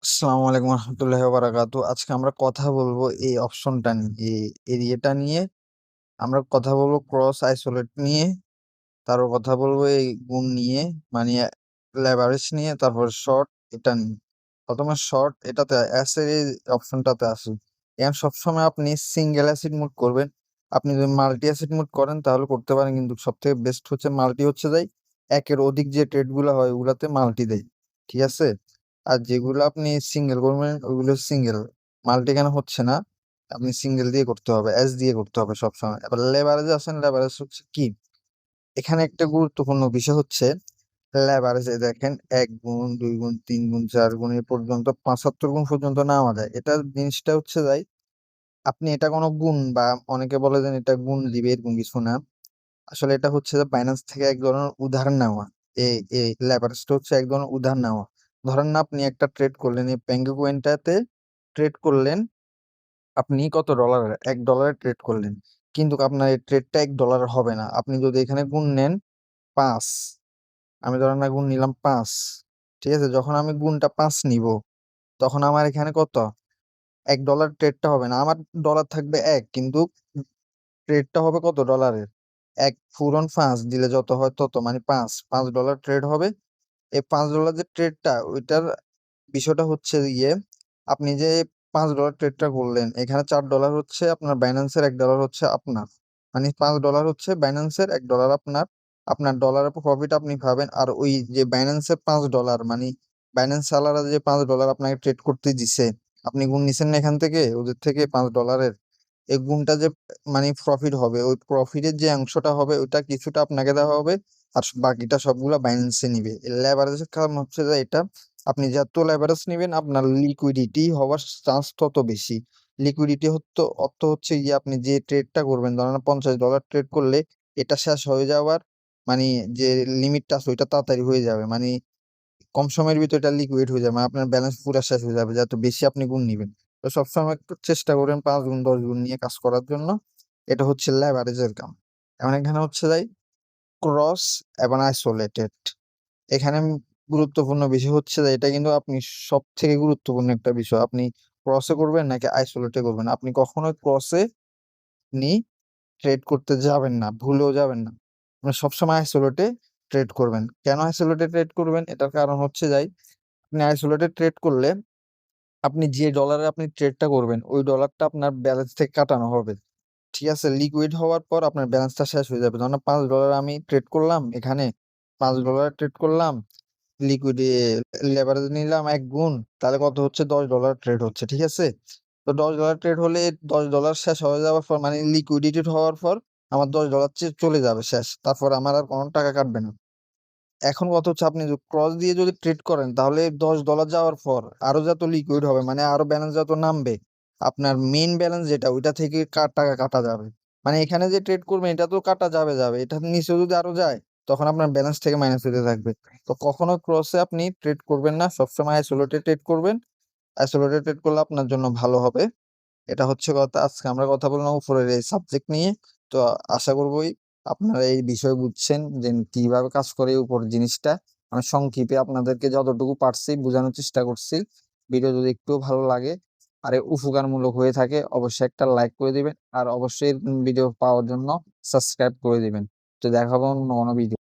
আসসালামু আলাইকুম রহমতুল্লাহি ওয়া বারাকাতুহু। আজকে আমরা কথা বলবো এই অপশনটা নিয়ে, এই এরিয়াটা নিয়ে। আমরা কথা বলবো ক্রস আইসোলেট নিয়ে, তারপর কথা বলবো এই গুণ নিয়ে, মানে লেভারেজ নিয়ে, তারপর শর্ট এটা নিয়ে। প্রথমে শর্ট এটাতে এস এর এই অপশনটাতে আসি। এখন সবসময় আপনি সিঙ্গেল অ্যাসিড মুড করবেন। আপনি যদি মাল্টি অ্যাসিড মুড করেন তাহলে করতে পারেন, কিন্তু সব থেকে বেস্ট হচ্ছে মাল্টি হচ্ছে যাই একের অধিক যে ট্রেড গুলো হয় ওগুলাতে মাল্টি দেয়, ঠিক আছে। আর যেগুলো আপনি সিঙ্গেল করবেন ওইগুলো সিঙ্গেল, মাল্টি কেন হচ্ছে না, আপনি সিঙ্গেল দিয়ে করতে হবে, এস দিয়ে করতে হবে সবসময়। এবার লেভারেজে আসেন, লেভারেজ হচ্ছে কি, এখানে একটা গুরুত্বপূর্ণ বিষয় হচ্ছে লেভারেজে দেখেন 1 গুণ 2 গুণ 3 গুণ 4 গুণ এ পর্যন্ত 75 গুণ পর্যন্ত নেওয়া যায়। এটা জিনিসটা হচ্ছে যাই, আপনি এটা কোনো গুণ বা অনেকে বলে যে এটা গুণ দিবে, এরকম কিছু না। আসলে এটা হচ্ছে যে বাইন্যান্স থেকে এক ধরনের উধার নেওয়া। এই এই লেভারেজটা হচ্ছে এক ধরনের উধার নেওয়া। ধরেন না, আপনি একটা ট্রেড করলেন এই পেঙ্গু কয়েনটাতে, ট্রেড করলেন আপনি কত ডলারের, $1 ট্রেড করলেন, কিন্তু আপনার এই ট্রেডটা $1 হবে না। আপনি যদি এখানে গুণ নেন 5, আমি ধরেন না গুণ নিলাম 5, ঠিক আছে। যখন আমি গুণটা 5 নিব, তখন আমার এখানে কত, $1 ট্রেডটা হবে না, আমার ডলার থাকবে 1, কিন্তু ট্রেডটা হবে কত ডলারের, 1 পূরণ 5 দিলে যত হয় তত, মানে 5 ডলার ট্রেড হবে। এই $5 যে ট্রেডটা, ওইটার বিষয়টা হচ্ছে ইয়ে, আপনি যে $5 ট্রেডটা করলেন, এখানে $4 হচ্ছে আপনার বাইন্যান্সের, $1 হচ্ছে আপনার, মানে $5 হচ্ছে বাইন্যান্সের, $1 আপনার। আপনার ডলারের প্রফিট আপনি পাবেন। আর ওই যে বাইন্যান্সের $5, মানে বাইন্যান্স সালারা যে $5 আপনাকে ট্রেড করতে দিছে, আপনি গুণ নিছেন না এখান থেকে, ওদের থেকে $5, এই গুণটা যে মানে প্রফিট হবে, ওই প্রফিটের যে অংশটা হবে ওইটা কিছুটা আপনাকে দেওয়া হবে, আর বাকিটা সবগুলা বাইন্যান্সে নিবে। লেভারেজের কারণ হচ্ছে যে এটা, আপনি যত লেভারেজ নিবেন আপনার লিকুইডিটি হওয়ার চান্স তত বেশি। লিকুইডিটি অর্থ হচ্ছে গিয়ে আপনি যে ট্রেডটা করবেন, ধরেন $50 ট্রেড করলে এটা শেষ হয়ে যাওয়ার, মানে যে লিমিটটা আছে ওইটা তাড়াতাড়ি হয়ে যাবে, মানে কম সময়ের ভিতরে এটা লিকুইড হয়ে যাবে, মানে আপনার ব্যালেন্স পুরো শেষ হয়ে যাবে, যত বেশি আপনি গুণ নিবেন। তো সবসময় একটু চেষ্টা করেন 5 গুণ 10 গুণ নিয়ে কাজ করার জন্য। এটা হচ্ছে লেভারেজের কাম। এখন এখানে হচ্ছে যাই ক্রস এবং আইসোলেটেড। এখানে গুরুত্বপূর্ণ বিষয় হচ্ছে যে এটা কিন্তু আপনি সব থেকে গুরুত্বপূর্ণ একটা বিষয়, আপনি ক্রসে করবেন নাকি আইসোলেটে করবেন। আপনি কখনোই ক্রসে নি ট্রেড করতে যাবেন না, ভুলেও যাবেন না। আপনি সবসময় আইসোলেটে ট্রেড করবেন। কেন আইসোলেটে ট্রেড করবেন, এটার কারণ হচ্ছে যাই, আপনি আইসোলেটে ট্রেড করলে আপনি যে ডলারে আপনি ট্রেডটা করবেন ওই ডলারটা আপনার ব্যালেন্স থেকে কাটানো হবে, ঠিক আছে। লিকুইড হওয়ার পর আপনার ব্যালেন্সটা শেষ হয়ে যাবে। ধরেন $5 আমি ট্রেড করলাম, এখানে $5 ট্রেড করলাম, লিকুইডে লেভারেজ নিলাম 1 গুণ, তাহলে কত হচ্ছে, $10 ট্রেড হচ্ছে, ঠিক আছে। তো $10 ট্রেড হলে $10 শেষ হয়ে যাওয়ার পর, মানে লিকুইডিটি হওয়ার পর আমার $10 চলে যাবে শেষ, তারপর আমার আর কোনো টাকা কাটবে না। এখন কথা হচ্ছে, আপনি ক্রস দিয়ে যদি ট্রেড করেন তাহলে $10 যাওয়ার পর আরো যত লিকুইড হবে, মানে আরো ব্যালেন্স যত নামবে, আপনার মেইন ব্যালেন্স যেটা ওইটা থেকে টাকা কাটা যাবে। মানে এখানে যে ট্রেড করবেন এটা তো কাটা যাবে, এটা নিচে যদি আরো যায় তখন আপনার ব্যালেন্স থেকে মাইনাস হতে থাকবে। তো কখনো ক্রসে আপনি ট্রেড করবেন না, সবসময় আইসোলেটেড ট্রেড করবেন। আইসোলেটেড ট্রেড করলে আপনার জন্য ভালো হবে। এটা হচ্ছে কথা। আজকে আমরা কথা বললাম উপরের এই সাবজেক্ট নিয়ে। তো আশা করবোই আপনারা এই বিষয় বুঝছেন যে কিভাবে কাজ করে এই উপর জিনিসটা। আমি সংক্ষেপে আপনাদেরকে যতটুকু পারছি বোঝানোর চেষ্টা করছি। ভিডিও যদি একটু ভালো লাগে আর এ উপকারমূলক হয়ে থাকে অবশ্যই একটা লাইক করে দিবেন, আর অবশ্যই ভিডিও পাওয়ার জন্য সাবস্ক্রাইব করে দিবেন। তো দেখা হবে অন্য কোনো ভিডিও।